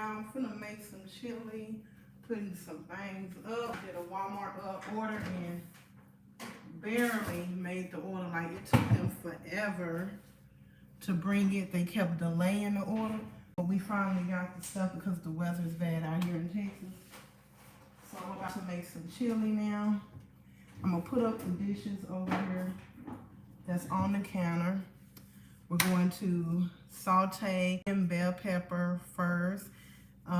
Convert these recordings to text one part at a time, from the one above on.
y'all. I'm finna make some chili, putting some things up. Did a Walmart order and barely made the order. Like, it took them forever to bring it. They kept delaying the order. But we finally got the stuff because the weather's bad out here in Texas. So I'm about to make some chili now. I'm gonna put up the dishes over here that's on the counter. We're going to saute bell pepper first. Put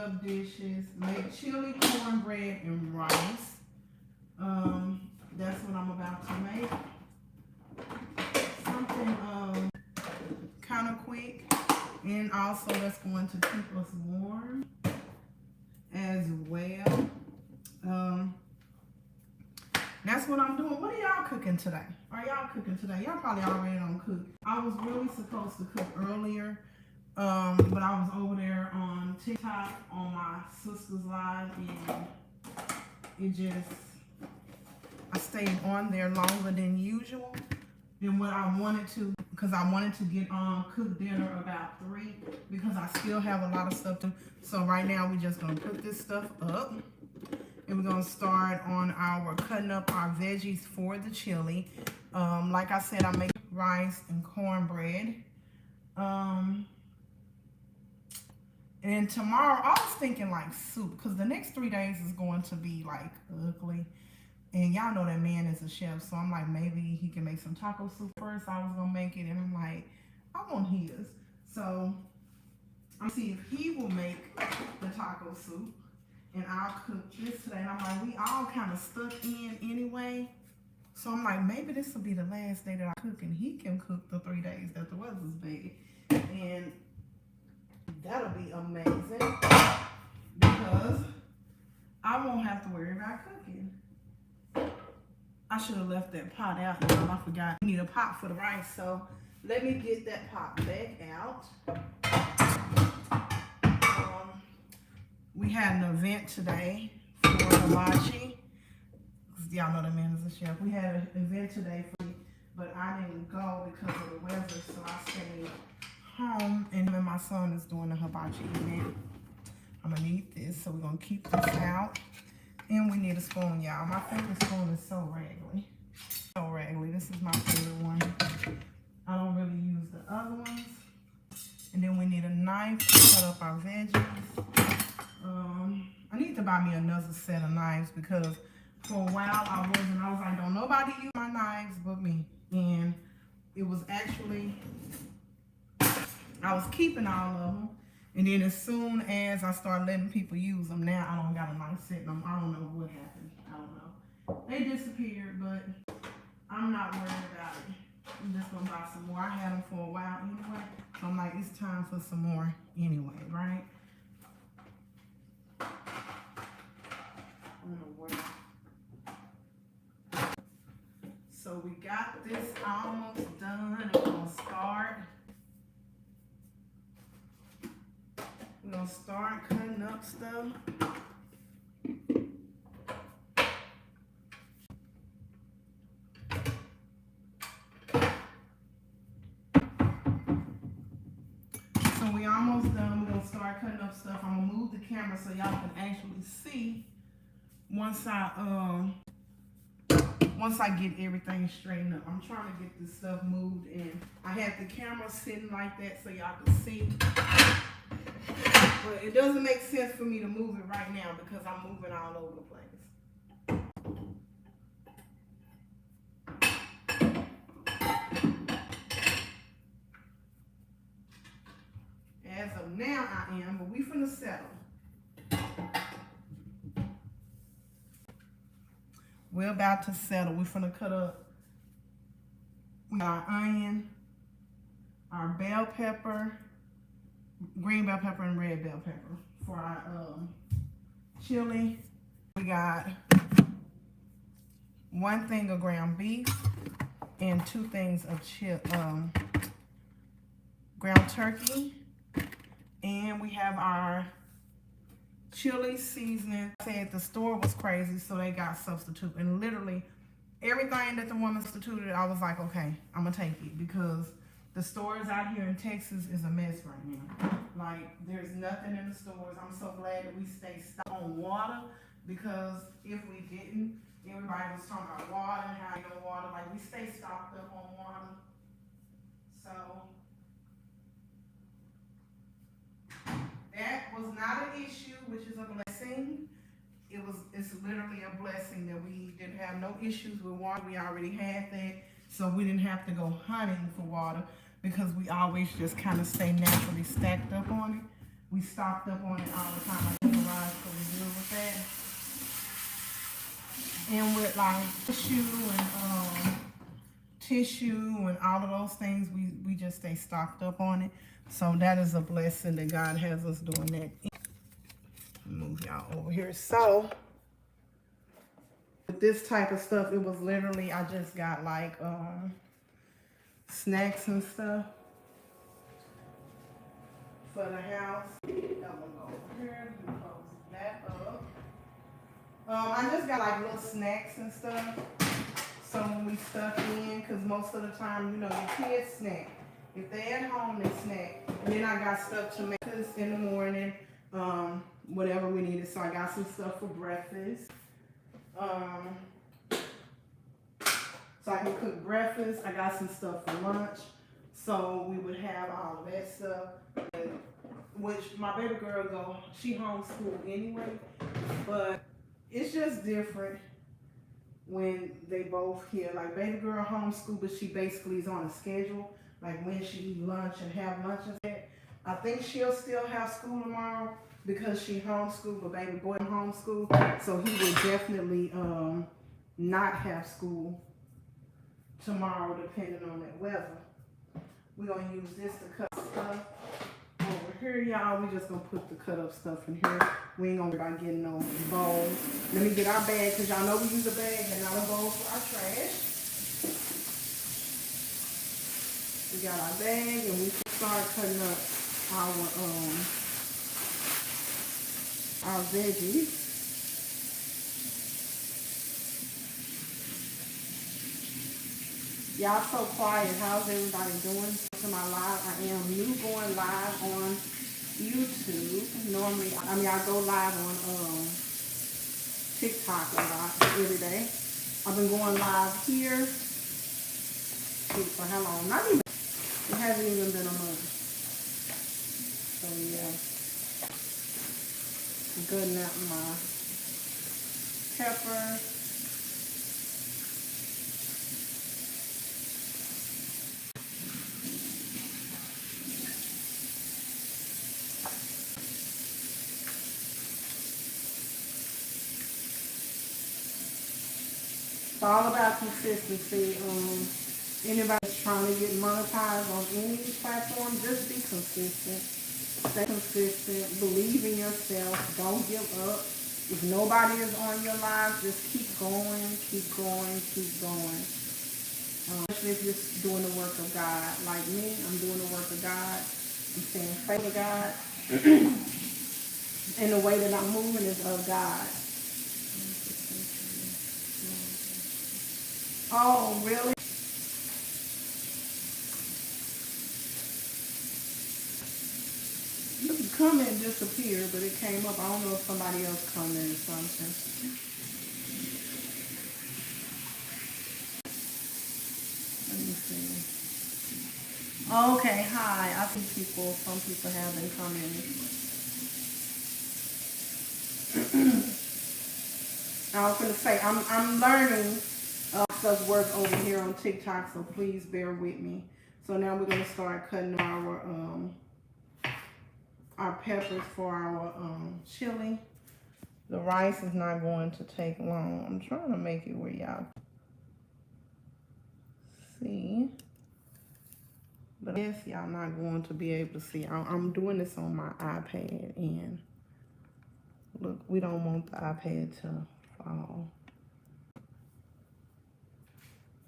up dishes, make chili, cornbread, and rice. That's what I'm about to make. Something kind of quick, and also that's going to keep us warm as well. That's what I'm doing. What are y'all cooking today? Are y'all cooking today? Y'all probably already don't cook. I was really supposed to cook earlier, but I was over there on TikTok on my sister's live, and it just, I stayed on there longer than usual than what I wanted to, because I wanted to get on cook dinner about 3 because I still have a lot of stuff to. So right now we're just gonna put this stuff up. And we're gonna start on our cutting up our veggies for the chili. Like I said, I make rice and cornbread. And tomorrow, I was thinking like soup, because the next 3 days is going to be like ugly. And y'all know that man is a chef, so I'm like, maybe he can make some taco soup first. I was gonna make it, and I'm like, I want his. So I'm gonna see if he will make the taco soup. And I'll cook this today. And I'm like, we all kind of stuck in anyway. So I'm like, maybe this will be the last day that I cook and he can cook the 3 days that the weather's bad. And that'll be amazing because I won't have to worry about cooking. I should have left that pot out, y'all. I forgot. We need a pot for the rice. So let me get that pot back out. We had an event today for hibachi. Y'all know the man is a chef. We had an event today, but I didn't go because of the weather, so I stayed home. And then my son is doing the hibachi event. I'm gonna need this, so we're gonna keep this out. And we need a spoon, y'all. My favorite spoon is so raggedy. So raggedy. This is my favorite one. I don't really use the other ones. And then we need a knife to cut up our veggies. I need to buy me another set of knives because for a while I was like, don't nobody use my knives but me. And it was actually, I was keeping all of them. And then as soon as I started letting people use them, now I don't got a knife sitting on them. I don't know what happened. I don't know. They disappeared, but I'm not worried about it. I'm just gonna buy some more. I had them for a while anyway. So I'm like, it's time for some more anyway, right? So we got this almost done. We're gonna start cutting up stuff. So we almost done. We're gonna start cutting up stuff. I'm gonna move the camera so y'all can actually see once I get everything straightened up. I'm trying to get this stuff moved, and I have the camera sitting like that so y'all can see. But it doesn't make sense for me to move it right now because I'm moving all over the place. As of now, I am, but we finna settle. We're about to settle. We're finna cut up our onion, our bell pepper, green bell pepper and red bell pepper for our chili. We got 1 thing of ground beef and 2 things of ground turkey. And we have our chili seasoning. I said the store was crazy, so they got substitute. And literally everything that the woman substituted, I was like, okay, I'm gonna take it because The stores out here in Texas is a mess right now. Like, there's nothing in the stores. I'm so glad that we stay stocked on water, because if we didn't, everybody was talking about water and how you know water. Like, we stay stocked up on water. So that was not an issue, which is a blessing. It's literally a blessing that we didn't have no issues with water. We already had that, so we didn't have to go hunting for water, because we always just kind of stay naturally stacked up on it. We stocked up on it all the time. I didn't realize, so we deal with that. And with like tissue and all of those things, we just stay stocked up on it. So that is a blessing that God has us doing that. Move y'all over here. So with this type of stuff, it was literally, I just got like snacks and stuff for the house. I'm gonna go over here. You close that up. I just got like little snacks and stuff. So when we stuck in, because most of the time, you know, your kids snack. If they're at home, they snack. And then I got stuff to make this in the morning, whatever we needed. So I got some stuff for breakfast. So I can cook breakfast. I got some stuff for lunch. So we would have all of that stuff. Which my baby girl she homeschooled anyway. But it's just different when they both here. Like baby girl homeschool, but she basically is on a schedule. Like when she eat lunch and have lunch and that. I think she'll still have school tomorrow because she homeschooled, but baby boy homeschool. So he will definitely not have school tomorrow depending on that weather. We're gonna use this to cut stuff. Over here, y'all, we just gonna put the cut up stuff in here. We ain't gonna worry about getting no bowl. Let me get our bag, because y'all know we use a bag and not a bowl for our trash. We got our bag, and we can start cutting up our veggies. Y'all so quiet. How's everybody doing? To my live, I am new going live on YouTube. Normally, I go live on TikTok a lot every day. I've been going live here for how long? Not even. It hasn't even been a month. So yeah, gutting out my pepper. It's all about consistency. Anybody's trying to get monetized on any platform, just be consistent. Stay consistent. Believe in yourself. Don't give up. If nobody is on your life, just keep going, keep going, keep going. Especially if you're doing the work of God. Like me, I'm doing the work of God. I'm staying faithful to God. And the way that I'm moving is of God. Oh, really? The comment disappeared, but it came up. I don't know if somebody else commented something. Let me see. Okay, hi. I see some people haven't commented. I was going to say, I'm learning stuff work over here on TikTok, so please bear with me. So now we're going to start cutting our peppers for our chili. The rice is not going to take long. I'm trying to make it where y'all see, but I guess y'all not going to be able to see. I'm doing this on my iPad, and look, we don't want the iPad to fall,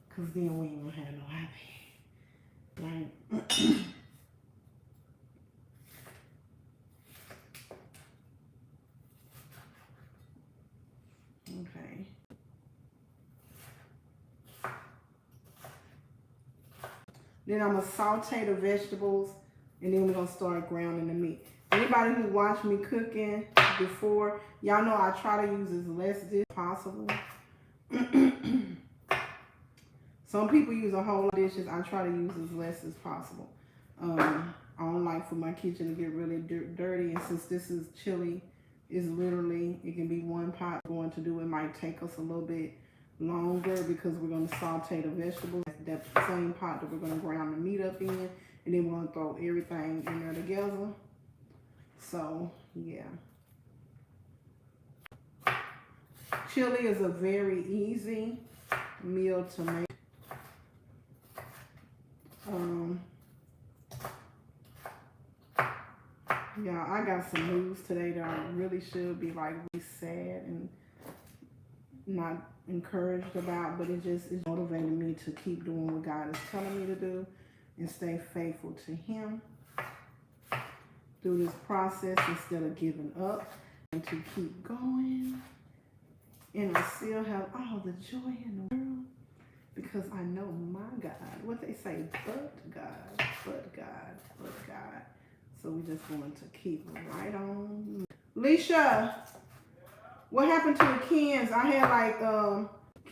because then we ain't gonna have no iPad, right? Okay. Then I'm going to saute the vegetables, and then we're going to start grounding the meat. Anybody who watched me cooking before, y'all know I try to use as less dish as possible. Some people use a whole lot of dishes. I try to use as less as possible. I don't like for my kitchen to get really dirty, and since this is chili, it's literally, it can be one pot going to do. It might take us a little bit longer because we're going to saute the vegetables. That same pot that we're going to ground the meat up in, and then we're going to throw everything in there together. So, yeah. Chili is a very easy meal to make. Yeah, I got some news today that I really should be like really sad and not encouraged about, but it motivated me to keep doing what God is telling me to do and stay faithful to Him through this process instead of giving up, and to keep going. And I still have all the joy in the world because I know my God. What they say, but God, but God, but God. So we're just going to keep right on. Leisha, what happened to the cans? I had like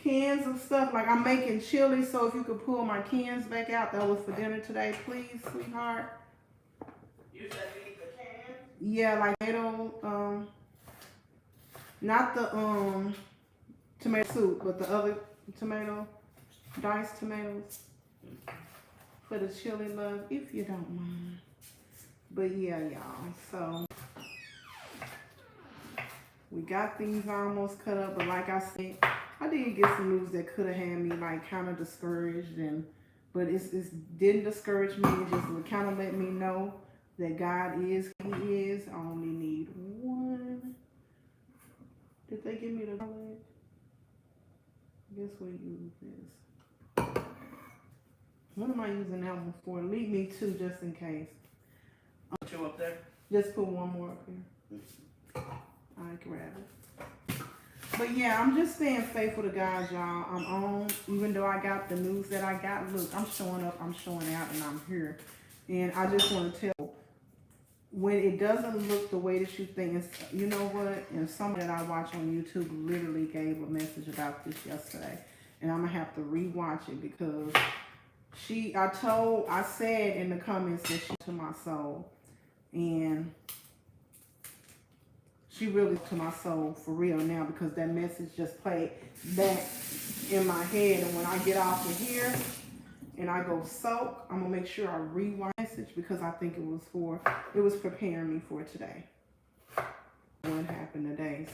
cans of stuff. Like I'm making chili, so if you could pull my cans back out, that was for dinner today, please, sweetheart. You said you need the cans? Yeah, like tomato, not the tomato soup, but the other tomato, diced tomatoes for the chili, love, if you don't mind. But yeah, y'all, so we got these almost cut up, but like I said, I did get some news that could have had me like kind of discouraged, but it didn't discourage me. It just kind of let me know that God is who He is. I only need one. Did they give me the garlic? I guess we'll use this. What am I using that one for? Leave me two just in case. Put you up there? Just put one more up here. I grab it. But yeah, I'm just staying faithful to God, y'all. I'm on, even though I got the news that I got. Look, I'm showing up, I'm showing out, and I'm here. And I just want to tell, when it doesn't look the way that you think, you know what? And someone that I watch on YouTube literally gave a message about this yesterday. And I'm going to have to rewatch it because I said in the comments that she to my soul. And she really to my soul for real now, because that message just played back in my head. And when I get off of here and I go soak, I'm gonna make sure I rewind the message, because I think it was preparing me for today. What happened today?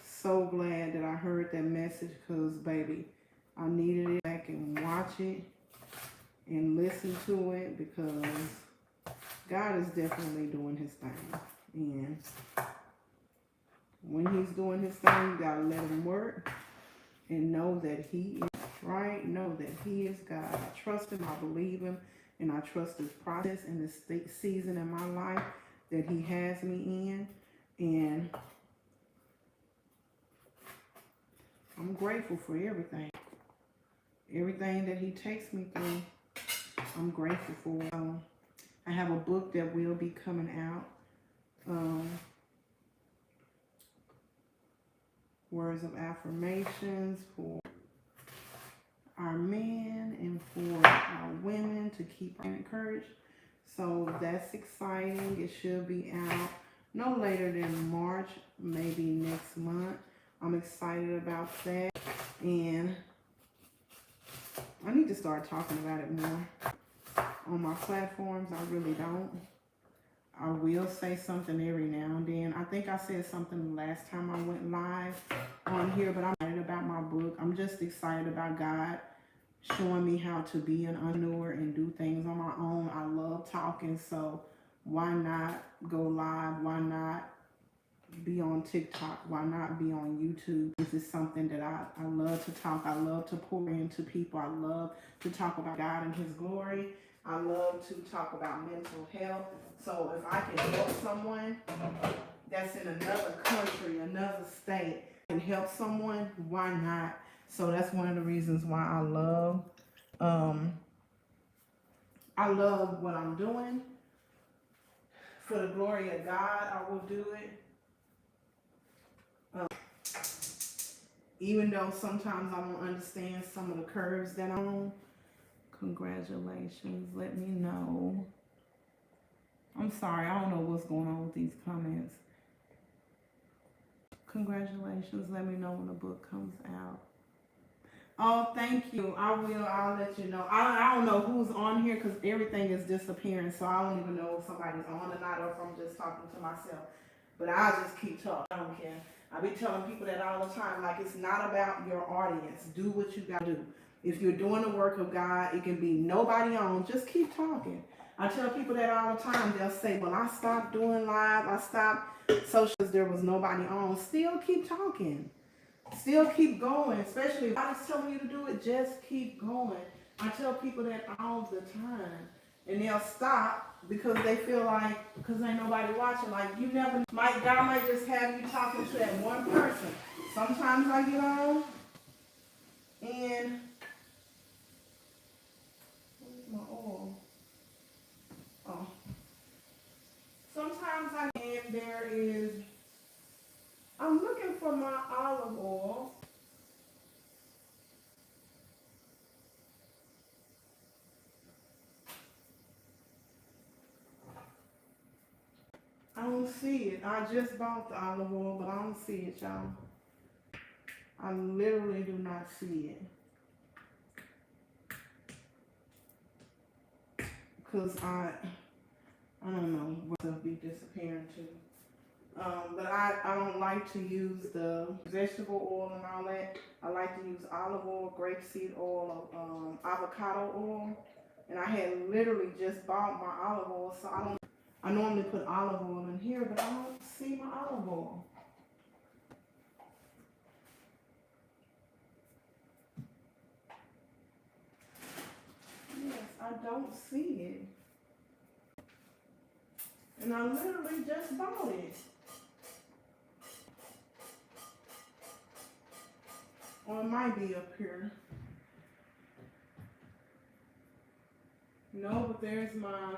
So glad that I heard that message, because baby, I needed it back and watch it and listen to it, because God is definitely doing His thing. And when He's doing His thing, you gotta let Him work and know that He is right. Know that He is God. I trust Him, I believe Him, and I trust His process and this season in my life that He has me in. And I'm grateful for everything. Everything that He takes me through, I'm grateful for. I have a book that will be coming out. Words of affirmations for our men and for our women to keep encouraged. So that's exciting. It should be out no later than March, maybe next month. I'm excited about that. And I need to start talking about it more on my platforms. I really don't. I will say something every now and then. I think I said something the last time I went live on here, but I'm excited about my book. I'm just excited about God showing me how to be an entrepreneur and do things on my own. I love talking, so why not go live? Why not be on TikTok? Why not be on YouTube? This is something that I love to talk. I love to pour into people. I love to talk about God and His glory. I love to talk about mental health. So if I can help someone that's in another country, another state, and help someone, why not? So that's one of the reasons why I love what I'm doing. For the glory of God, I will do it. Even though sometimes I don't understand some of the curves that I'm on. Congratulations. Let me know. I'm sorry. I don't know what's going on with these comments. Congratulations. Let me know when the book comes out. Oh, thank you. I will. I'll let you know. I don't know who's on here because everything is disappearing. So I don't even know if somebody's on or not or if I'm just talking to myself. But I'll just keep talking. I don't care. I be telling people that all the time. Like, it's not about your audience. Do what you got to do. If you're doing the work of God, it can be nobody on. Just keep talking. I tell people that all the time. They'll say, well, I stopped doing live. I stopped social. There was nobody on. Still keep talking. Still keep going, especially if God is telling you to do it, just keep going. I tell people that all the time. And they'll stop because they feel like, because ain't nobody watching. Like, you never, God might just have you talking to that one person. Sometimes I get on and, where's my oil? Oh. Sometimes I'm looking for my olive oil. I don't see it. I just bought the olive oil, but I don't see it, y'all. I literally do not see it. Because I don't know where they'll be disappearing to. But I don't like to use the vegetable oil and all that. I like to use olive oil, grapeseed oil, avocado oil. And I had literally just bought my olive oil, so I normally put olive oil in here, but I don't see my olive oil. Yes, I don't see it. And I literally just bought it. Or it might be up here. No, but there's my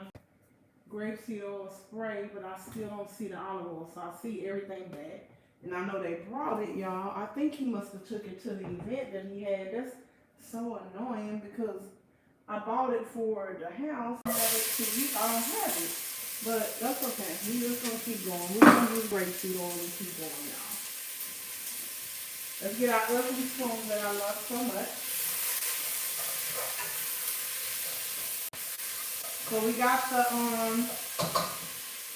grapeseed oil spray, but I still don't see the olive oil, so I see everything back. And I know they brought it, y'all. I think he must have took it to the event that he had. That's so annoying because I bought it for the house. I have it to use. I don't have it. But that's okay. We're just going to keep going. We're going to use grapeseed oil and keep going, y'all. Let's get our ugly spoon that I love so much. So we got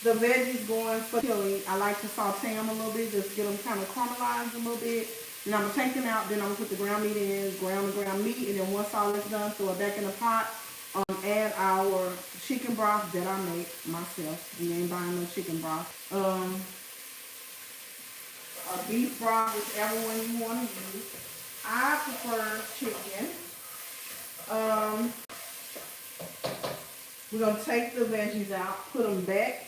the veggies going for chili. I like to saute them a little bit, just get them kind of caramelized a little bit. And I'm going to take them out, then I'm going to put the ground meat in, ground meat, and then once all that's done, throw it back in the pot. Add our chicken broth that I make myself. We ain't buying no chicken broth. Or beef broth, whichever one you want to use. I prefer chicken. We're going to take the veggies out, put them back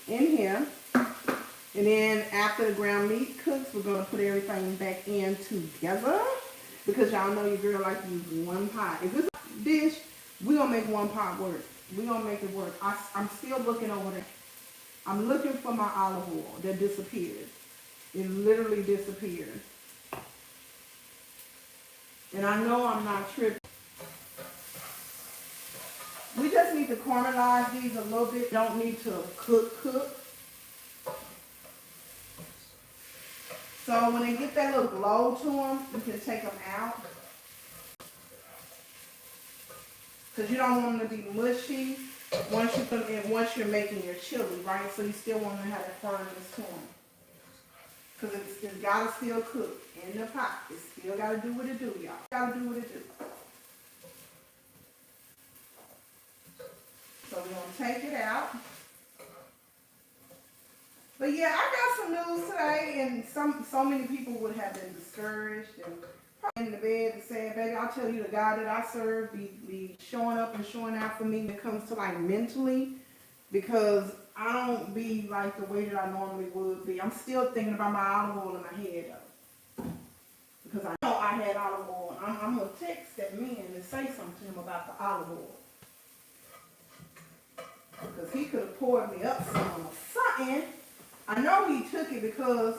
in here. And then after the ground meat cooks, we're going to put everything back in together. Because y'all know your girl like to use one pot. If it's a dish, we're going to make one pot work. We're going to make it work. I'm still looking over there. I'm looking for my olive oil that disappeared. It literally disappeared. And I know I'm not tripping. We just need to caramelize these a little bit. Don't need to cook. So when they get that little glow to them, you can take them out. Because you don't want them to be mushy once you put them in, once you're making your chili, right? So you still want to have that firmness to them. Because it's got to still cook in the pot. It's still got to do what it do, y'all. Got to do what it do. So we're going to take it out. But yeah, I got some news today, and so many people would have been discouraged and probably in the bed and saying, baby, I'll tell you, the God that I serve be showing up and showing out for me when it comes to like mentally, because I don't be like the way that I normally would be. I'm still thinking about my olive oil in my head though. Because I know I had olive oil. I'm going to text that man and say something to him about the olive oil. Because he could have poured me up some or something. I know he took it because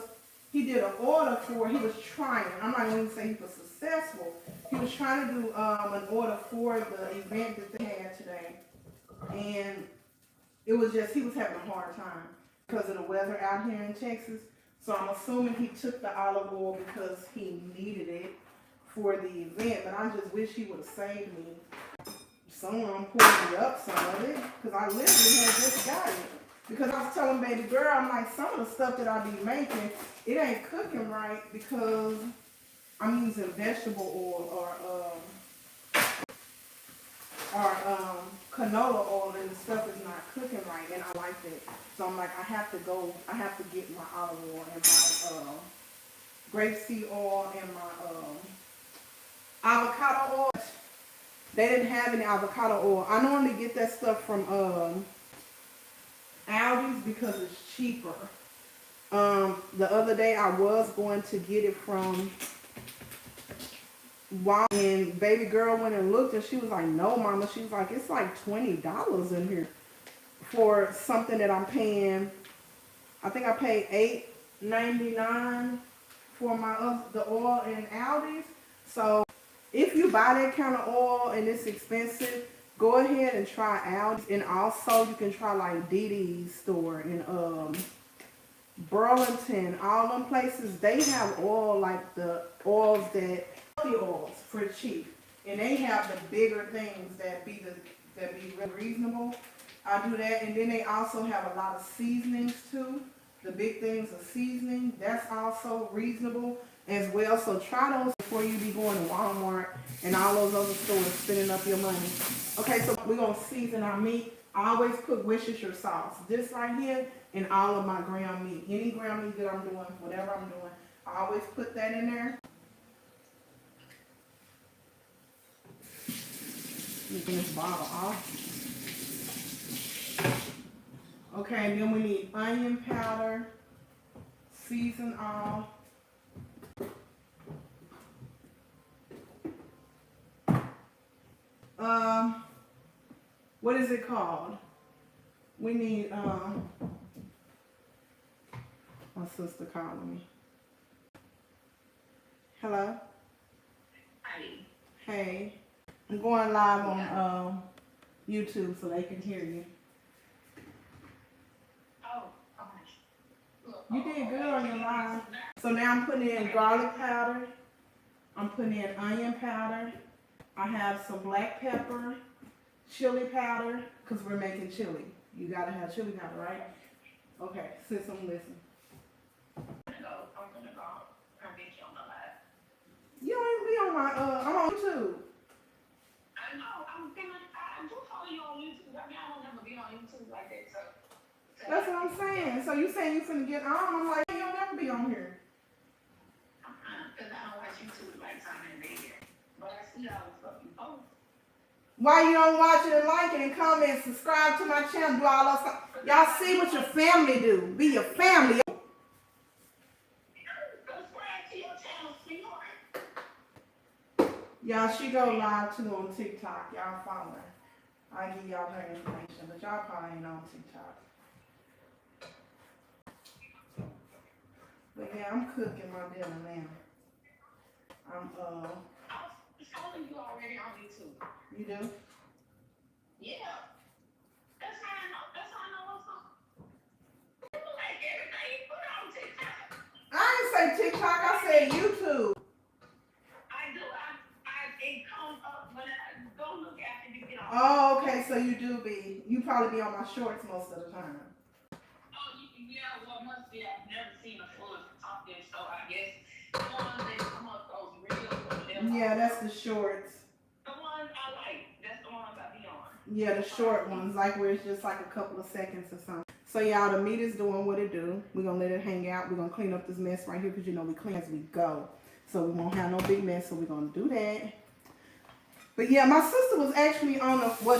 he did an order for, he was trying. I'm not going to say he was successful. He was trying to do an order for the event that they had today. And it was just, he was having a hard time because of the weather out here in Texas. So I'm assuming he took the olive oil because he needed it for the event. But I just wish he would have saved me. Someone poured me up some of it because I literally had just got it. Because I was telling baby girl, I'm like, some of the stuff that I be making, it ain't cooking right because I'm using vegetable oil or canola oil, and the stuff is not cooking right, and I like that. So I'm like, I have to get my olive oil and my grapeseed oil and my avocado oil. They didn't have any avocado oil. I normally get that stuff from Aldi's because it's cheaper. The other day I was going to get it from Walmart, and baby girl went and looked and she was like, no mama, she was like, it's like $20 in here for something that I'm paying. I think I paid $8.99 for the oil in Aldi's. So if you buy that kind of oil and it's expensive, go ahead and try Aldi's. And also you can try like DD's store in Burlington. All them places, they have oil like the oils that oils for cheap, and they have the bigger things that be reasonable. I do that, and then they also have a lot of seasonings too. The big things of seasoning, that's also reasonable as well. So try those before you be going to Walmart and all those other stores spending up your money. Okay, so we're gonna season our meat. I always put Worcestershire sauce. This right here and all of my ground meat. Any ground meat that I'm doing, whatever I'm doing, I always put that in there. Get this bottle off. Okay, then we need onion powder, season all. What is it called? We need my sister calling me. Hello? Hi. Hey. I'm going live on YouTube so they can hear you. Oh, okay. You did good on your live. So now I'm putting in garlic powder. I'm putting in onion powder. I have some black pepper, chili powder, because we're making chili. You gotta have chili powder, right? Okay, sis, I'm listening. I'm gonna go. I'll get you on the live. You don't even be on my, I'm on YouTube. I know, I do follow you on YouTube. I mean, I don't ever be on YouTube like that, so. That's what I'm saying. So you saying you finna get on? I'm like, you'll never be on here. Because I don't watch YouTube like time and day. But I see all the stuff you post. Why you don't watch it and like it and comment, subscribe to my channel, do all that stuff. Y'all see what your family do. Be your family. Subscribe to your channel, sweetheart. Y'all, she go live too on TikTok. Y'all follow her. I give y'all her information, but y'all probably ain't on TikTok. But yeah, I'm cooking my dinner now. I'm I was following you already on YouTube. You do? Yeah. That's how I know what's up. People like everything you put on TikTok. I didn't say TikTok. I said YouTube. I do. It comes up when I go look after you get on. Oh, okay. So you probably be on my shorts most of the time. Oh, yeah, well, must be. I've never seen a full talking, so I guess the ones that come up, those reels or whatever. Yeah, that's the shorts. The ones I like, that's the ones I be on. Yeah, the short ones, like where it's just like a couple of seconds or something. So y'all, the meat is doing what it do. We're gonna let it hang out. We're gonna clean up this mess right here because you know we clean as we go. So we won't have no big mess, so we're gonna do that. But yeah, my sister was actually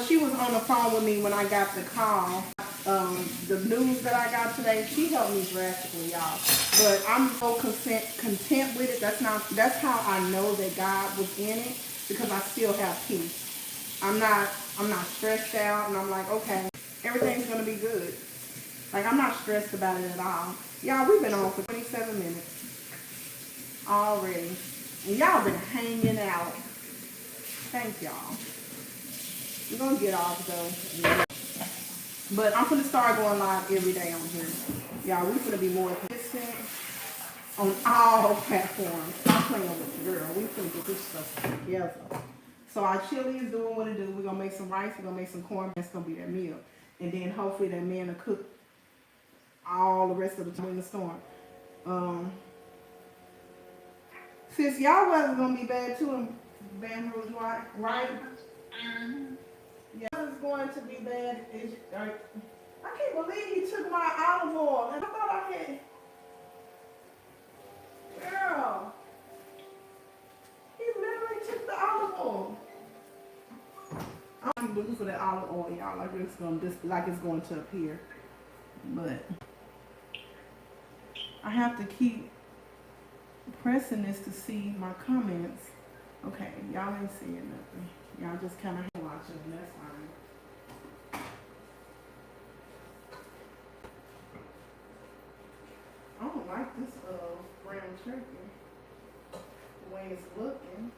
she was on the phone with me when I got the call. The news that I got today, she helped me drastically, y'all. But I'm so content with it. That's how I know that God was in it, because I still have peace. I'm not stressed out, and I'm like, okay, everything's gonna be good. Like, I'm not stressed about it at all. Y'all, we've been on for 27 minutes already. And y'all been hanging out. Thank y'all. We're gonna get off though. But I'm gonna start going live every day on here. Y'all, we're gonna be more consistent on all platforms. Stop playing with your girl. We're gonna get this stuff together. So our chili is doing what it do. We're gonna make some rice, we're gonna make some corn, that's gonna be that meal. And then hopefully that man will cook all the rest of the time in the storm. Sis, y'all weather's gonna be bad too in Baton Rouge, right? Yeah, it's going to be bad. I can't believe he took my olive oil. And I thought I had. Girl, he literally took the olive oil. I'm looking for that olive oil, y'all. Like it's going to appear, but I have to keep pressing this to see my comments. Okay, y'all ain't seeing nothing. Y'all just kind of watching, and that's fine. I don't like this brown turkey, the way it's looking.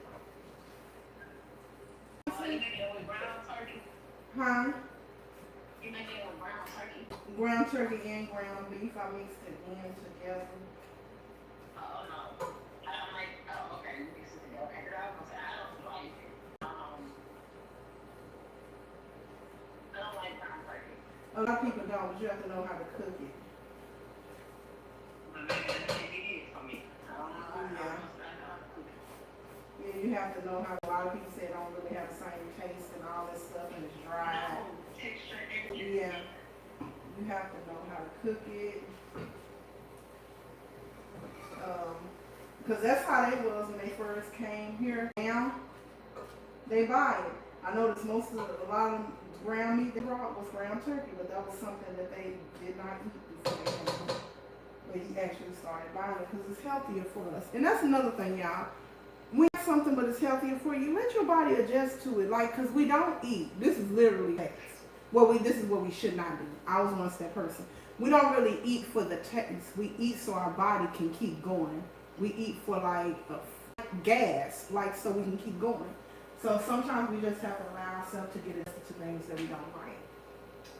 Oh, you making it with brown turkey? Huh? You making it with brown turkey? Ground turkey and ground beef. I mixed it in together. Oh, no. I don't like, oh, okay. You mix it together. Okay, I was gonna say, I don't like it. I don't like brown turkey. A lot of people don't, but you have to know how to cook it. But maybe that's what it is for me. I don't know. I don't know how to cook it. Yeah, you have to know how. A lot of people say it don't really have the same taste and all this stuff, and it's dry. Texture, everything. Yeah, you have to know how to cook it. Because that's how they was when they first came here. Now they buy it. I noticed a lot of ground meat they brought was ground turkey, but that was something that they did not eat before they came. But he actually started buying it because it's healthier for us. And that's another thing, y'all. When it's something but it's healthier for you, let your body adjust to it. Like, because we don't eat. This is literally facts. This is what we should not do. I was once that person. We don't really eat for the taste. We eat so our body can keep going. We eat for like gas, like so we can keep going. So sometimes we just have to allow ourselves to get adjusted to things that we don't like.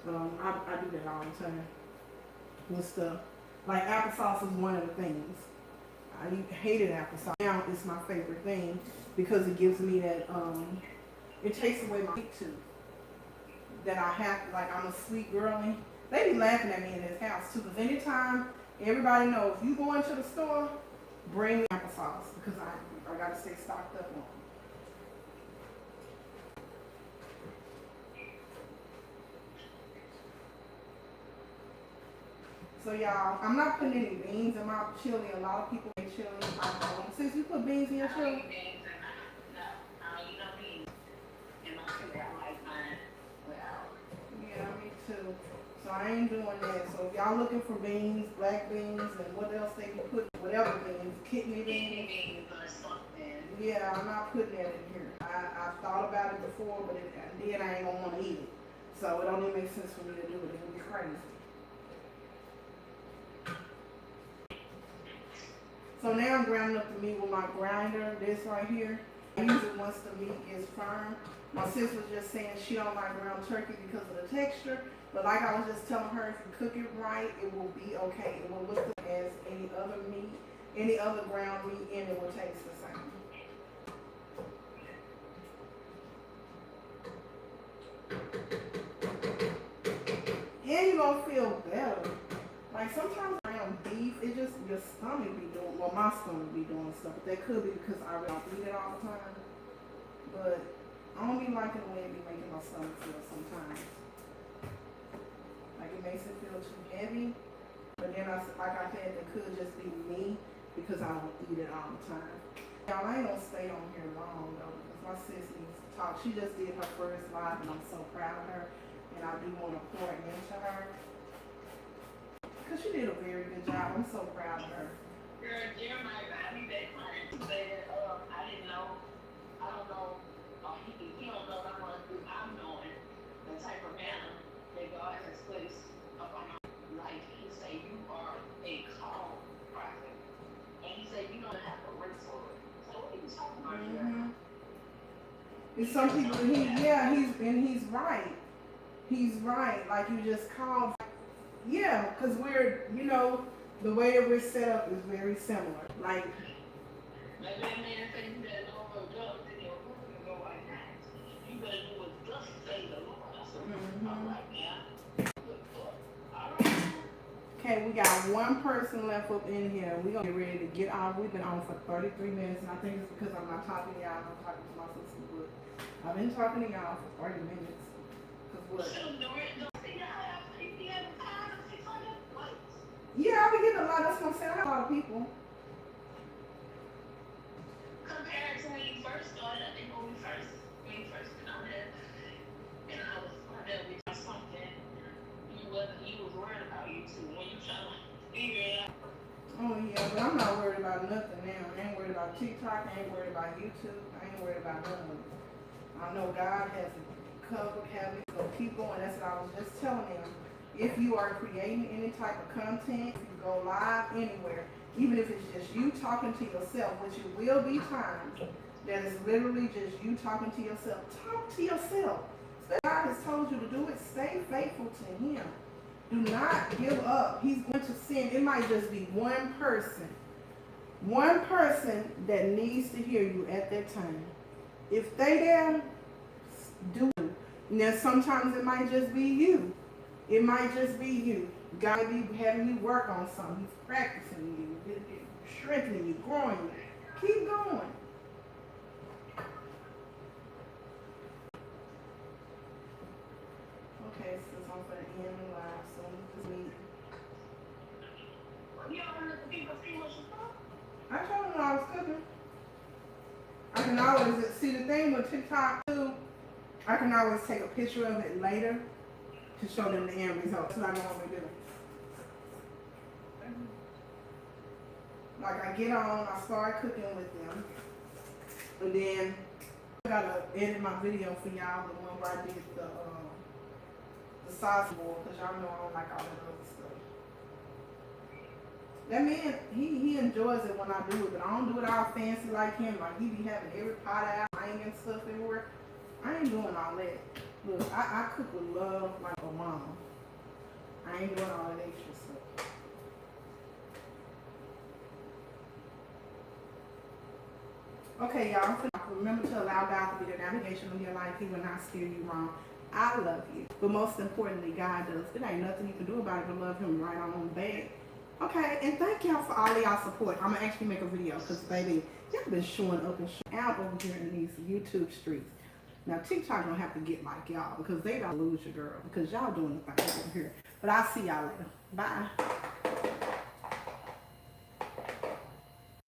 I do that all the time with stuff. Like applesauce is one of the things. I hated applesauce. Now it's my favorite thing because it gives me that, it takes away my sweet tooth. That I have, like I'm a sweet girlie. They be laughing at me in this house too, because anytime, everybody knows, if you go into the store, bring me applesauce, because I gotta stay stocked up on it. So y'all, I'm not putting any beans in my chili. A lot of people make chili. I don't. Since you put beans in your chili? I don't eat beans and I don't eat no beans. In my chili, I like mine without. Yeah, me too. So I ain't doing that. So if y'all looking for beans, black beans, and what else they can put, whatever beans, kidney beans. Or something. Yeah, I'm not putting that in here. I've thought about it before, but then I ain't gonna want to eat it. So it don't even make sense for me to do it. It would be crazy. So now I'm grinding up the meat with my grinder, this right here. I use it once the meat gets firm. My sis was just saying she don't like ground turkey because of the texture, but like I was just telling her, if you cook it right, it will be okay. It will look as any other meat, any other ground meat, and it will taste the same. And you're gonna feel better. Like sometimes around beef, it just, your stomach be doing, well my stomach be doing stuff, but that could be because I really don't eat it all the time. But I don't be liking the way it be making my stomach feel sometimes. Like it makes it feel too heavy. But then like I said, it could just be me because I don't eat it all the time. Y'all, I ain't gonna stay on here long though because my sis needs to talk. She just did her first live and I'm so proud of her. and I do want to pour into her. Because she did a very good job. I'm so proud of her. Girl, Jeremiah got me that money to say that, I didn't know, I don't know, he don't know what I'm going to do. I'm knowing the type of manner that God has placed upon my life. He say you are a called prophet. And he said you don't have to wait for it. So what are you talking about here? And some people, he's right. He's right. Like you just called. Yeah, because we're, the way that we're set up is very similar. Like, maybe that man said you better go over drugs in your room and go like that. You better do what thus say the Lord. I said, all right, man. Good Lord. All right. okay, we got one person left up in here. We're going to get ready to get off. We've been on for 33 minutes, and I think it's because I'm not talking to y'all. I'm talking to my sister, but I've been talking to y'all for 30 minutes. Because what? Yeah, I be getting a lot. That's what I'm saying. I have a lot of people. Compared to when you first started, I think when you first been on there, and I was there with something, you was worried about YouTube when you try to figure it out. Oh yeah, but I'm not worried about nothing now. I ain't worried about TikTok. I ain't worried about YouTube. I ain't worried about none of it. I know God has covered, have me, so keep going. That's what I was just telling them. If you are creating any type of content, if you go live anywhere, even if it's just you talking to yourself, which it will be times that is literally just you talking to yourself. Talk to yourself. God has told you to do it. Stay faithful to Him. Do not give up. He's going to send. It might just be one person that needs to hear you at that time. If they there, do it. Now sometimes it might just be you. It might just be you. God may be having you work on something. He's practicing you, strengthening you, growing you. Keep going. Okay, so I'm going to end the live, so just meet. You don't let the people see what you thought? I told them I was cooking. I can always see the thing with TikTok too. I can always take a picture of it later to show them the end result. That's what I normally do. Like I get on, I start cooking with them, and then I gotta edit my video for y'all, the one where I did the sauce bowl, because y'all know I don't like all that other stuff. That man, he enjoys it when I do it, but I don't do it all fancy like him. Like he be having every pot out, hanging stuff everywhere. I ain't doing all that. Look, I cook with love like a mama. I ain't doing all that extra stuff. Okay, y'all, remember to allow God to be the navigation of your life. He will not steer you wrong. I love you. But most importantly, God does. There ain't nothing you can do about it but love Him right on back. Okay, and thank y'all for all of y'all support. I'm going to actually make a video because, baby, y'all been showing up and showing out over here in these YouTube streets. Now, TikTok don't have to get like y'all because they don't lose your girl because y'all doing the thing over here. But I'll see y'all later. Bye.